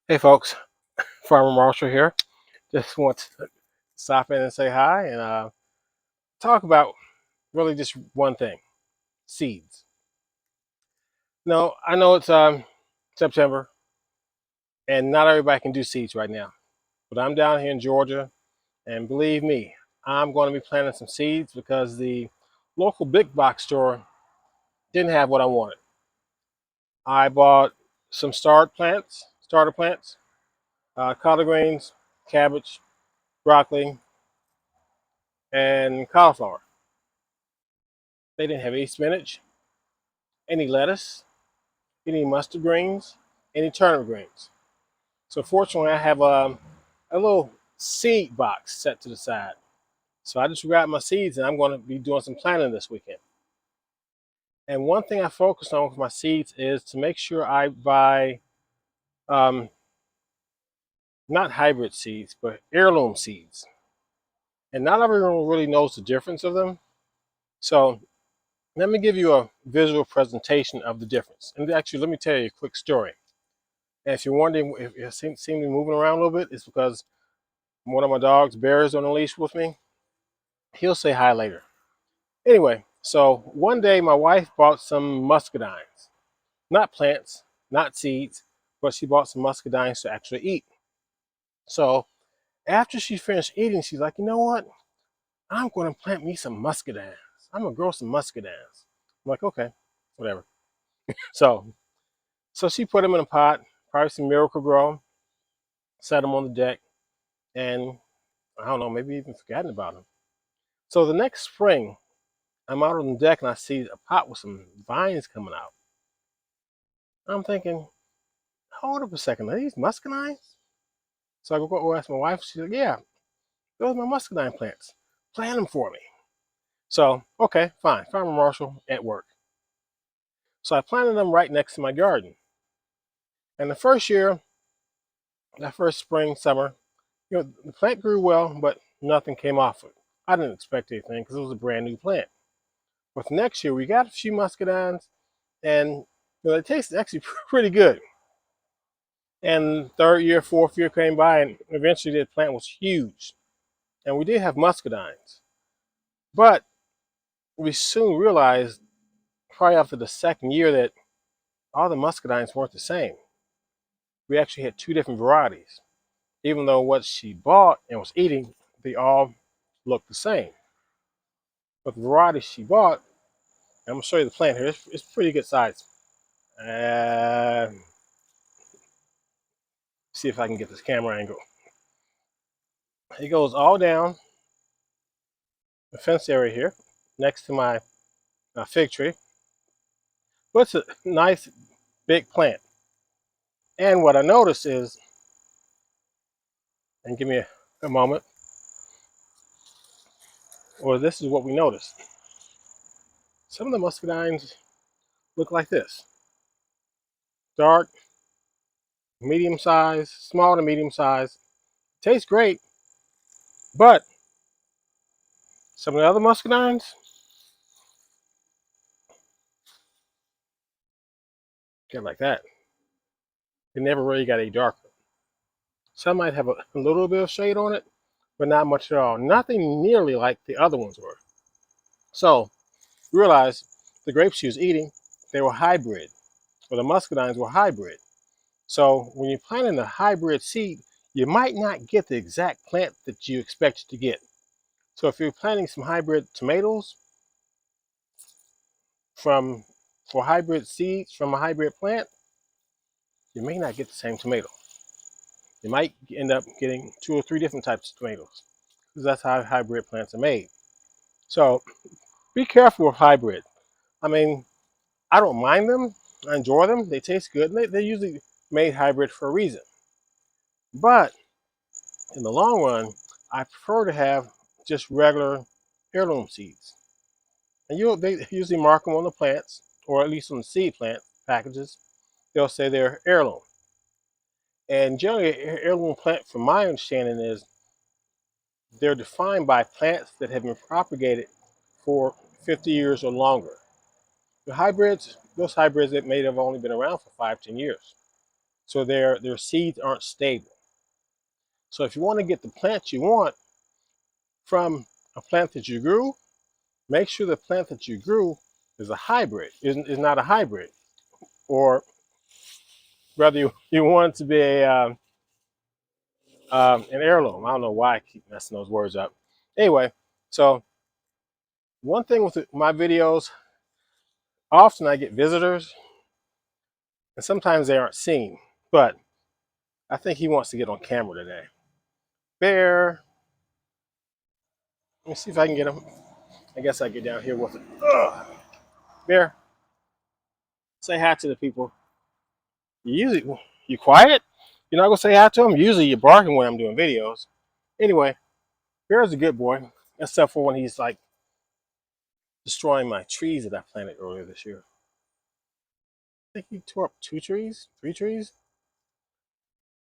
Hey folks, Farmer Marshall here. Just want to stop in and say hi and talk about really just one thing: seeds. No, I know it's September and not everybody can do seeds right now, but I'm down here in Georgia, and believe me, I'm going to be planting some seeds because the local big box store didn't have what I wanted. I bought some starter plants, collard greens, cabbage, broccoli, and cauliflower. They didn't have any spinach, any lettuce, any mustard greens, any turnip greens. So fortunately, I have a little seed box set to the side. So I just grabbed my seeds and I'm going to be doing some planting this weekend. And one thing I focus on with my seeds is to make sure I buy um, not hybrid seeds, but heirloom seeds. And not everyone really knows the difference of them. So let me give you a visual presentation of the difference. And actually, let me tell you a quick story. And if you're wondering if you seem to be moving around a little bit, it's because one of my dogs, Bear, is on a leash with me. He'll say hi later. Anyway, so one day my wife bought some muscadines. Not plants, not seeds, but she bought some muscadines to actually eat. So after she finished eating, she's like, you know what? I'm going to plant me some muscadines. I'm going to grow some muscadines. I'm like, okay, whatever. So, so she put them in a pot, probably some Miracle Grow, set them on the deck, and I don't know, maybe even forgotten about them. So the next spring, I'm out on the deck and I see a pot with some vines coming out. I'm thinking, hold up a second, are these muscadines? So I go ask my wife. She's like, yeah, those are my muscadine plants. Plant them for me. So, okay, fine. Farmer Marshall at work. So I planted them right next to my garden. And the first year, that first spring, summer, the plant grew well, but nothing came off it. I didn't expect anything because it was a brand new plant. But next year, we got a few muscadines, and they tasted actually pretty good. And third year, fourth year came by, and eventually the plant was huge. And we did have muscadines. But we soon realized, probably after the second year, that all the muscadines weren't the same. We actually had two different varieties. Even though what she bought and was eating, they all looked the same. But the variety she bought, I'm going to show you the plant here, it's pretty good size. Uh, see if I can get this camera angle. It goes all down the fence area here, next to my fig tree. But it's a nice big plant. And what I noticed is, and give me a moment, or this is what we noticed. Some of the muscadines look like this: dark, medium size, small to medium size. Tastes great, but some of the other muscadines get like that. They never really got any darker. Some might have a little bit of shade on it, but not much at all. Nothing nearly like the other ones were. So realize the grapes she was eating, they were hybrid, or the muscadines were hybrid. So when you're planting a hybrid seed, you might not get the exact plant that you expected to get. So if you're planting some hybrid tomatoes from for hybrid seeds from a hybrid plant, you may not get the same tomato. You might end up getting two or three different types of tomatoes because that's how hybrid plants are made. So be careful with hybrid. I mean, I don't mind them. I enjoy them. They taste good. They're usually made hybrid for a reason. But in the long run, I prefer to have just regular heirloom seeds. And they usually mark them on the plants, or at least on the seed plant packages. They'll say they're heirloom. And generally, an heirloom plant, from my understanding, is they're defined by plants that have been propagated for 50 years or longer. The hybrids, those hybrids that may have only been around for 5, 10 years. so their seeds aren't stable. So if you want to get the plants you want from a plant that you grew, make sure the plant that you grew is a hybrid, is not a hybrid, or rather you want it to be an heirloom. I don't know why I keep messing those words up. Anyway, so one thing with my videos, often I get visitors, and sometimes they aren't seen, but I think he wants to get on camera today. Bear, let me see if I can get him. I guess I get down here with it. Ugh. Bear, say hi to the people. You quiet? You're not gonna say hi to him? Usually you're barking when I'm doing videos. Anyway, Bear's a good boy, except for when he's like destroying my trees that I planted earlier this year. I think he tore up 2 trees, 3 trees.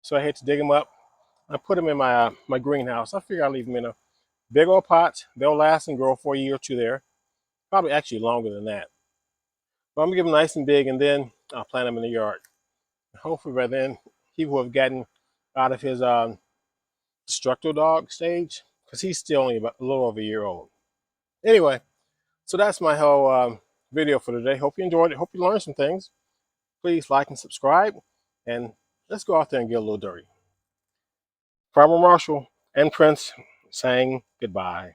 So I had to dig them up. I put them in my greenhouse. I figure I'll leave them in a big old pot. They'll last and grow for a year or two there. Probably actually longer than that. But I'm gonna give them nice and big, and then I'll plant them in the yard. Hopefully by then he will have gotten out of his destructo dog stage, because he's still only about a little over a year old. Anyway, so that's my whole video for today. Hope you enjoyed it. Hope you learned some things. Please like and subscribe, and let's go out there and get a little dirty. Farmer Marshall and Prince saying goodbye.